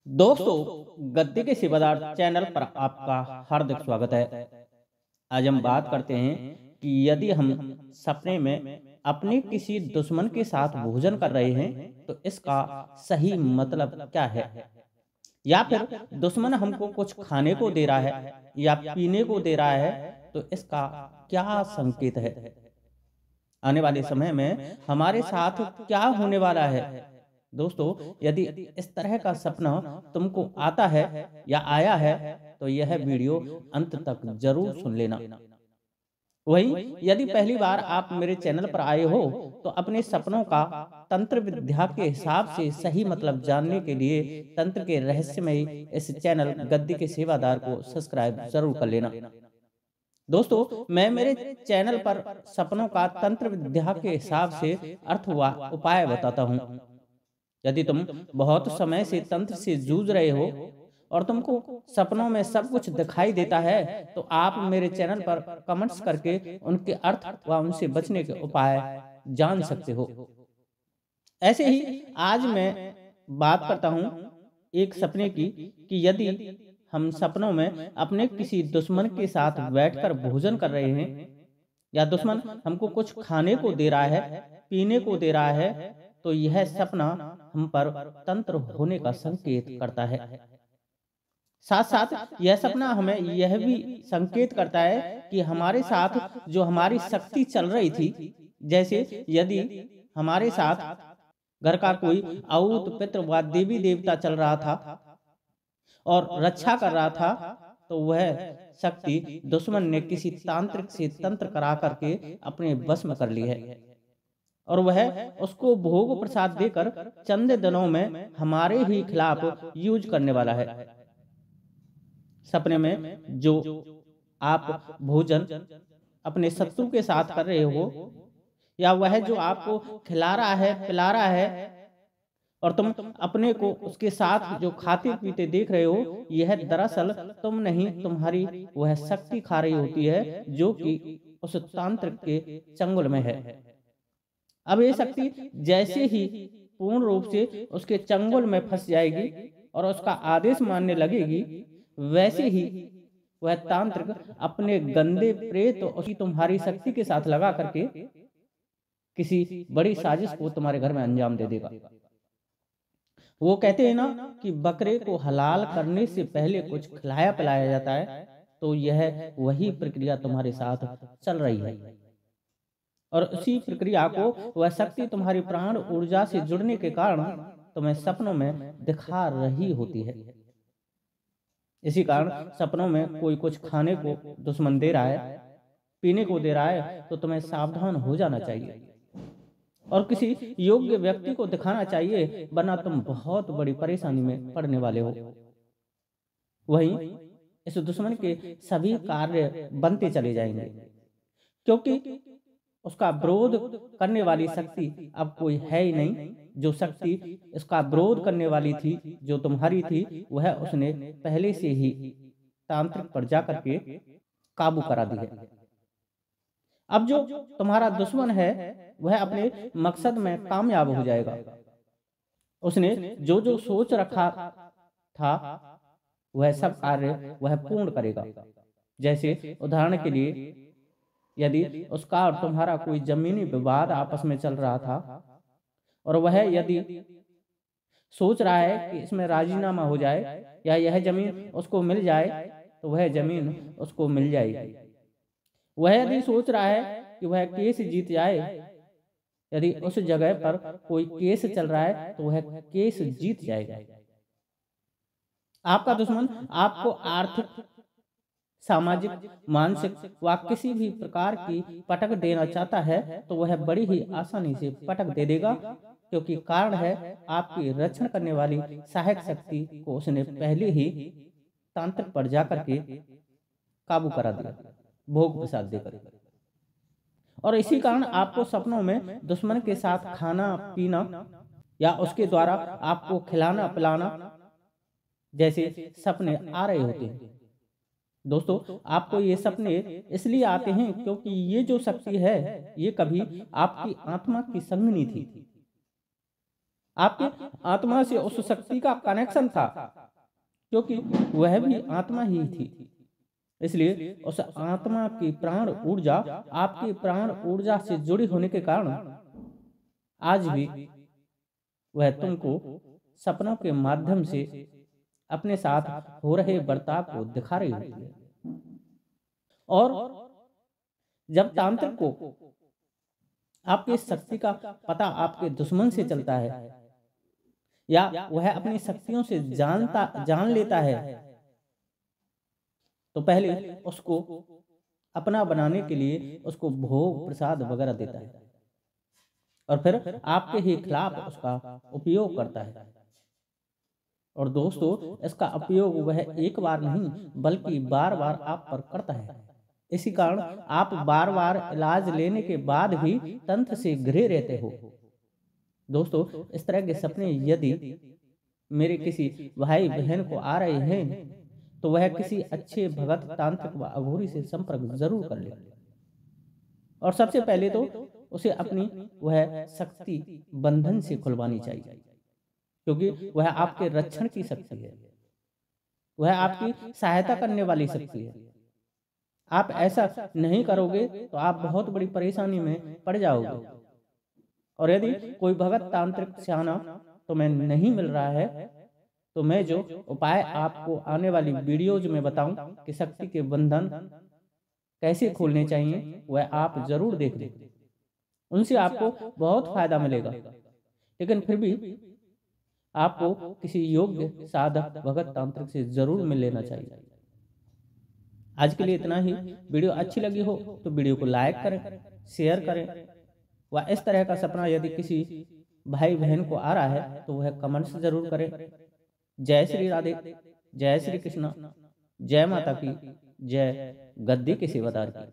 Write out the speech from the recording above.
दोस्तों, गद्दी के सेवादार चैनल पर आपका हार्दिक स्वागत है। आज हम बात करते हैं कि यदि हम सपने में अपने किसी दुश्मन के साथ भोजन कर रहे हैं तो इसका सही मतलब क्या है, या फिर दुश्मन हमको कुछ खाने को दे रहा है या पीने को दे रहा है तो इसका क्या संकेत है। आने वाले समय में हमारे साथ क्या होने वाला है। दोस्तों, यदि इस तरह का सपना तुमको आता है या आया है तो यह वीडियो अंत तक जरूर सुन लेना। वहीं यदि पहली बार आप मेरे चैनल पर आए हो तो अपने सपनों का तंत्र विद्या के हिसाब से सही मतलब जानने के लिए तंत्र के रहस्यमय इस चैनल गद्दी के सेवादार को सब्सक्राइब जरूर कर लेना। दोस्तों, मैं मेरे चैनल पर सपनों का तंत्र विद्या के हिसाब से अर्थ व उपाय बताता हूँ। यदि तुम बहुत समय से तंत्र से जूझ रहे हो और तुमको सपनों में सब कुछ दिखाई देता है तो आप मेरे चैनल पर कमेंट्स करके उनके अर्थ व उनसे बचने के उपाय जान सकते हो। ऐसे ही आज मैं बात करता हूँ एक सपने की कि यदि हम सपनों में अपने किसी दुश्मन के साथ बैठकर भोजन कर रहे हैं या दुश्मन हमको कुछ खाने को दे रहा है, पीने को दे रहा है, तो यह सपना हम पर तंत्र होने का संकेत करता है। साथ साथ यह सपना हमें यह भी संकेत करता है कि हमारे साथ जो हमारी शक्ति चल रही थी, जैसे यदि हमारे साथ घर का कोई औत पितृ व देवी देवता चल रहा था और रक्षा कर रहा था, तो वह शक्ति दुश्मन ने किसी तांत्रिक से तंत्र करा करके अपने वश में कर ली है और वह उसको भोग प्रसाद देकर चंद दिनों में हमारे ही खिलाफ यूज करने वाला है। सपने में जो आप भोजन अपने शत्रु के साथ कर रहे हो या वह जो आपको खिला रहा है, पिला रहा है और तुम अपने को उसके साथ जो खाते पीते देख रहे हो, यह दरअसल तुम नहीं, तुम्हारी वह शक्ति खा रही होती है जो कि उस तांत्रिक के चंगुल में है। अब ये शक्ति जैसे ही पूर्ण रूप से उसके चंगुल में फंस जाएगी और उसका आदेश मानने लगेगी, वैसे ही वह तांत्रिक अपने गंदे प्रेत उसकी तुम्हारी शक्ति के साथ लगा करके किसी बड़ी साजिश को तुम्हारे घर में अंजाम दे देगा। वो कहते हैं ना कि बकरे को हलाल करने से पहले कुछ खिलाया पिलाया जाता है, तो यह वही प्रक्रिया तुम्हारे साथ चल रही है और उसी प्रक्रिया को वह शक्ति तुम्हारी प्राण ऊर्जा से जुड़ने के कारण तुम्हें सपनों में दिखा रही होती है। इसी कारण सपनों में कोई कुछ खाने को दुश्मन दे रहा है, पीने को दे रहा है, तो तुम्हें सावधान हो जाना चाहिए और किसी योग्य व्यक्ति को दिखाना चाहिए, वरना तुम बहुत बड़ी परेशानी में पड़ने वाले हो। वहीं इस दुश्मन के सभी कार्य बनते चले जाएंगे क्योंकि उसका विरोध करने वाली शक्ति अब कोई है ही नहीं। जो शक्ति इसका विरोध करने वाली थी, जो तुम्हारी थी, वह उसने पहले से ही तांत्रिक पर जाकर के काबू करा दी है। अब जो तुम्हारा दुश्मन है वह अपने मकसद में कामयाब हो जाएगा। उसने जो जो सोच रखा था वह सब कार्य वह पूर्ण करेगा। जैसे उदाहरण के लिए, यदि उसका और तुम्हारा कोई जमीनी विवाद आपस में चल रहा था और वह यदि सोच रहा है कि इसमें राजीनामा हो जाए या यह जमीन उसको मिल जाए, तो वह जमीन उसको मिल जाएगी। वह यदि सोच रहा है कि वह केस जीत जाए, यदि उस जगह पर कोई केस चल रहा है तो वह केस जीत जाएगा। आपका दुश्मन आपको आर्थिक, सामाजिक, मानसिक व किसी भी प्रकार की पटक देना चाहता है तो वह बड़ी ही आसानी से पटक दे देगा, क्योंकि कारण है आपकी रक्षण करने वाली सहायक शक्ति को उसने पहले ही तांत्रिक पर जाकर के काबू करा दिया, भोग प्रसाद देकर। और इसी कारण आपको सपनों में दुश्मन के साथ खाना पीना या उसके द्वारा आपको खिलाना पिलाना जैसे सपने आ रहे होते हैं। दोस्तों, आपको ये सपने इसलिए आते हैं क्योंकि ये जो शक्ति है ये कभी आपकी आत्मा की संगिनी थी। आपकी आत्मा से उस शक्ति का कनेक्शन था, क्योंकि वह भी आत्मा ही थी। इसलिए उस आत्मा की प्राण ऊर्जा आपकी प्राण ऊर्जा से जुड़ी होने के कारण आज भी वह तुमको सपनों के माध्यम से अपने साथ हो रहे बर्ताव को दिखा रही होती है। और जब तांत्रिक को आपकी शक्ति का पता आपके दुश्मन से चलता है या वह अपनी शक्तियों से जान लेता है, तो पहले उसको अपना बनाने के लिए उसको भोग प्रसाद वगैरह देता है और फिर आपके ही खिलाफ उसका उपयोग करता है। और दोस्तों, इसका उपयोग वह एक बार नहीं बल्कि बार बार आप पर करता है। इसी कारण आप बार बार इलाज लेने के बाद भी तंत्र से घिरे रहते हो। दोस्तों, इस तरह के सपने यदि मेरे किसी भाई बहन को आ रहे हैं तो वह किसी अच्छे भगत, तांत्रिक व अघोरी से संपर्क जरूर कर ले। और सबसे पहले तो उसे अपनी वह शक्ति बंधन से खुलवानी चाहिए, क्योंकि वह आपके रक्षण की शक्ति है, वह आपकी सहायता करने वाली शक्ति है। आप ऐसा नहीं करोगे तो आप बहुत बड़ी परेशानी में पड़ जाओगे। और यदि कोई भगत, तांत्रिक स्याना तुम्हें नहीं मिल रहा है तो मैं जो उपाय आपको आने वाली वीडियोज में बताऊं कि शक्ति के बंधन कैसे खोलने चाहिए, वह आप जरूर देख लें। उनसे आपको बहुत फायदा मिलेगा। लेकिन फिर भी आपको किसी योग्य साधक, भगत, तांत्रिक से जरूर मिल लेना चाहिए। आज के लिए इतना ही। वीडियो अच्छी लगी हो तो वीडियो को लाइक करें, शेयर करें व इस तरह का सपना यदि किसी भाई बहन को आ रहा है तो वह कमेंट्स जरूर करें। जय श्री राधे, जय श्री कृष्णा, जय माता की, जय गद्दी के सेवादार की।